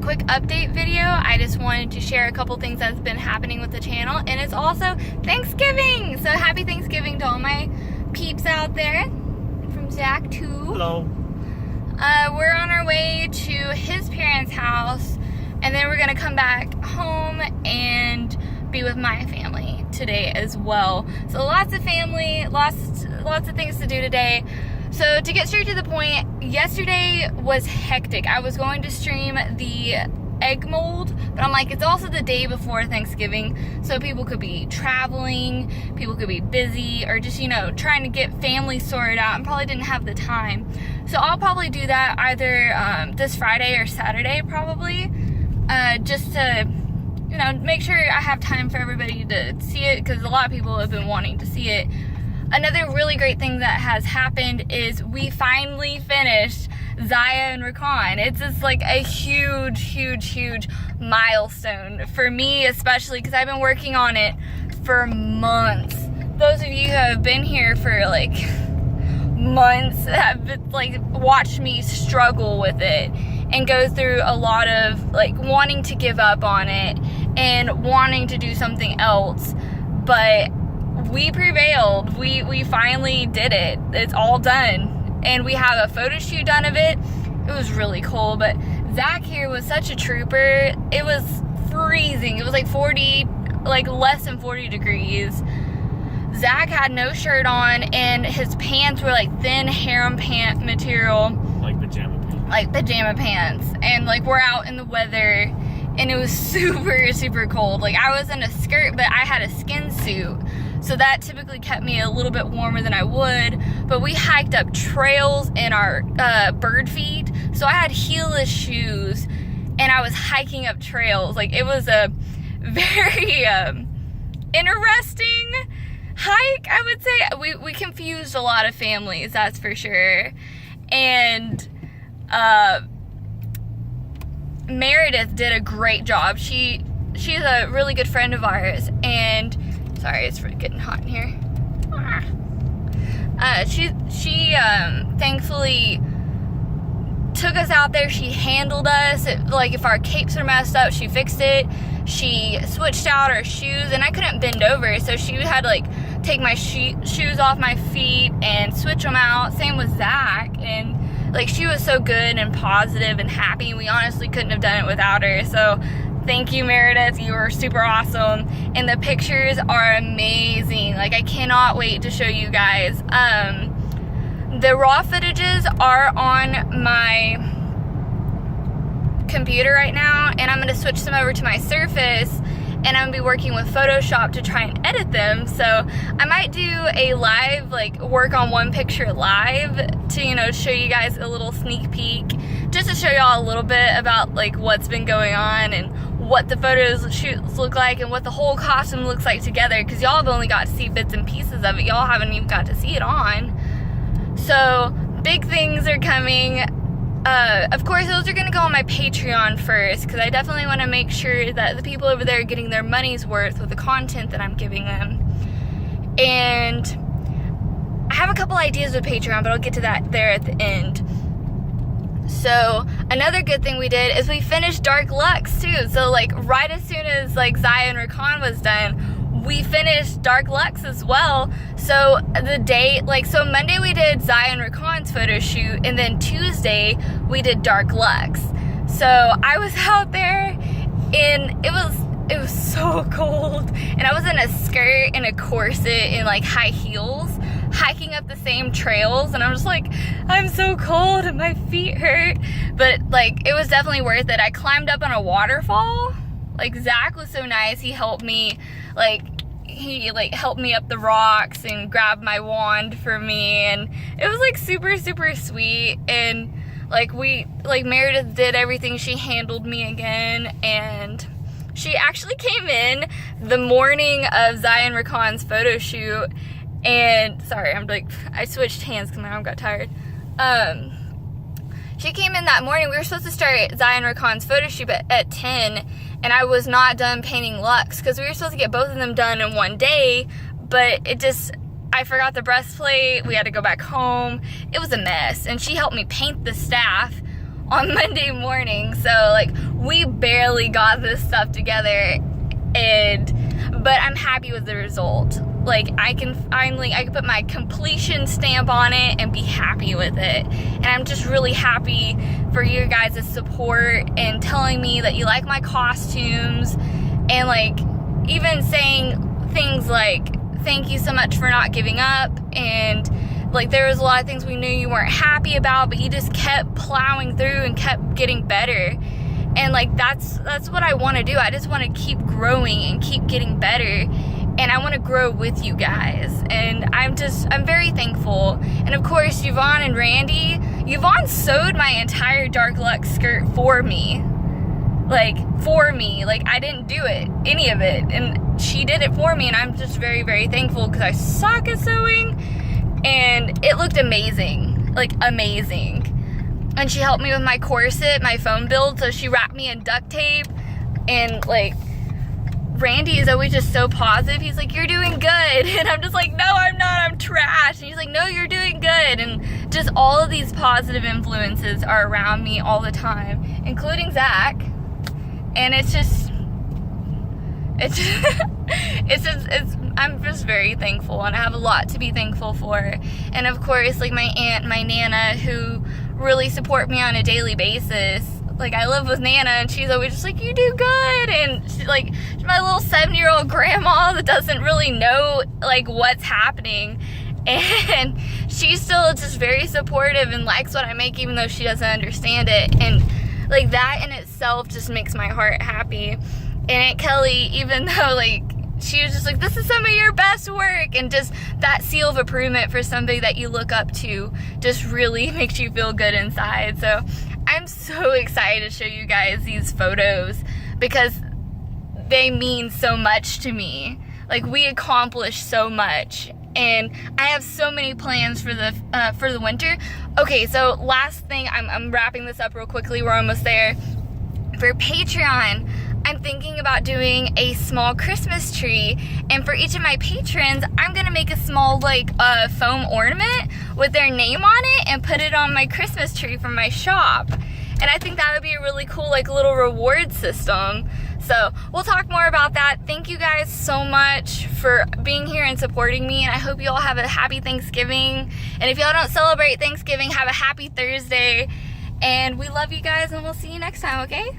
quick update video. I just wanted to share a couple things that's been happening with the channel, and it's also Thanksgiving. So happy Thanksgiving to all my peeps out there. From Zach too. Hello. We're on our way to his parents' house, and then we're gonna come back home and be with my family today as well. So lots of family, lots of things to do today. So to get straight to the point, yesterday was hectic. I was going to stream the egg mold, but I'm like, it's also the day before Thanksgiving, so people could be traveling, people could be busy, or just, you know, trying to get family sorted out and probably didn't have the time. So I'll probably do that either this Friday or Saturday probably, just to, you know, make sure I have time for everybody to see it, because a lot of people have been wanting to see it. Another really great thing that has happened is we finally finished Zaya and Rakan. It's just like a huge milestone for me, especially because I've been working on it for months. Those of you who have been here for like months have like watched me struggle with it and go through a lot of like wanting to give up on it and wanting to do something else, but we prevailed. We finally did it. It's all done. And we have a photo shoot done of it. It was really cool, but Zach here was such a trooper. It was freezing. It was like 40, like less than 40 degrees. Zach had no shirt on, and his pants were like thin harem pant material. Like pajama pants. Like pajama pants. And like we're out in the weather, and it was super cold. Like I was in a skirt, but I had a skin suit. So that typically kept me a little bit warmer than I would, but we hiked up trails in our bird feet. So I had heelless shoes and I was hiking up trails. Like it was a very interesting hike, I would say. We confused a lot of families, that's for sure. And Meredith did a great job. She's a really good friend of ours, and sorry, it's getting hot in here. She thankfully took us out there. She handled us. Like if our capes were messed up, she fixed it. She switched out our shoes, and I couldn't bend over, so she had to like take my shoes off my feet and switch them out. Same with Zach, and like she was so good and positive and happy. We honestly couldn't have done it without her. So thank you, Meredith. You were super awesome. And the pictures are amazing. Like, I cannot wait to show you guys. The raw footages are on my computer right now, and I'm going to switch them over to my Surface, and I'm going to be working with Photoshop to try and edit them. So I might do a live, like, work on one picture live to, you know, show you guys a little sneak peek, just to show y'all a little bit about, like, what's been going on and what the photos shoots look like and what the whole costume looks like together, because y'all have only got to see bits and pieces of it. Y'all haven't even got to see it on. So big things are coming. Of course, those are going to go on my Patreon first, because I definitely want to make sure that the people over there are getting their money's worth with the content that I'm giving them. And I have a couple ideas with Patreon, but I'll get to that there at the end. So another good thing we did is we finished Dark Lux too. So like right as soon as like Zaya and Rakan was done, we finished Dark Lux as well. So the day, like, so Monday we did Zaya and Rakan's photo shoot, and then Tuesday we did Dark Lux. So I was out there, and it was so cold, and I was in a skirt and a corset and like high heels, hiking up the same trails, and I'm just like, I'm so cold and my feet hurt, but like it was definitely worth it. I climbed up on a waterfall. Like Zach was so nice. He helped me, like he like helped me up the rocks and grabbed my wand for me, and it was like super sweet. And like Meredith did everything. She handled me again, and she actually came in the morning of Zaya and Rakan's photo shoot. And sorry, I switched hands because my arm got tired. She came in that morning. We were supposed to start Zaya and Rakan's photo shoot at 10, and I was not done painting Lux because we were supposed to get both of them done in one day, but I forgot the breastplate. We had to go back home. It was a mess, and she helped me paint the staff on Monday morning. So like we barely got this stuff together, but I'm happy with the result. Like I can put my completion stamp on it and be happy with it. And I'm just really happy for you guys' support and telling me that you like my costumes, and like even saying things like thank you so much for not giving up, and like there was a lot of things we knew you weren't happy about, but you just kept plowing through and kept getting better. And like that's what I want to do. I just want to keep growing and keep getting better, and I want to grow with you guys. And I'm very thankful. And of course Yvonne and Randy. Yvonne sewed my entire Dark Luxe skirt for me. Like I didn't do any of it, and she did it for me, and I'm just very, very thankful because I suck at sewing, and it looked amazing, like amazing. And she helped me with my corset, my foam build, so she wrapped me in duct tape. And like Randy is always just so positive. He's like, you're doing good. And I'm just like, no, I'm not, I'm trash. And he's like, no, you're doing good. And just all of these positive influences are around me all the time, including Zach. And I'm just very thankful, and I have a lot to be thankful for. And of course, like my aunt, my Nana, who really support me on a daily basis. Like I live with Nana, and she's always just like, you do good. And she's like, she's my little 7-year-old grandma that doesn't really know like what's happening. And she's still just very supportive and likes what I make, even though she doesn't understand it. And like that in itself just makes my heart happy. And Aunt Kelly, even though like she was just like, this is some of your best work, and just that seal of approval for somebody that you look up to just really makes you feel good inside. So I'm so excited to show you guys these photos because they mean so much to me. Like we accomplished so much, and I have so many plans for the winter. Okay, so last thing, I'm wrapping this up real quickly. We're almost there. For Patreon, I'm thinking about doing a small Christmas tree, and for each of my patrons, I'm gonna make a small like foam ornament with their name on it and put it on my Christmas tree from my shop. And I think that would be a really cool like little reward system. So we'll talk more about that. Thank you guys so much for being here and supporting me, and I hope you all have a happy Thanksgiving. And if y'all don't celebrate Thanksgiving, have a happy Thursday. And we love you guys, and we'll see you next time, okay?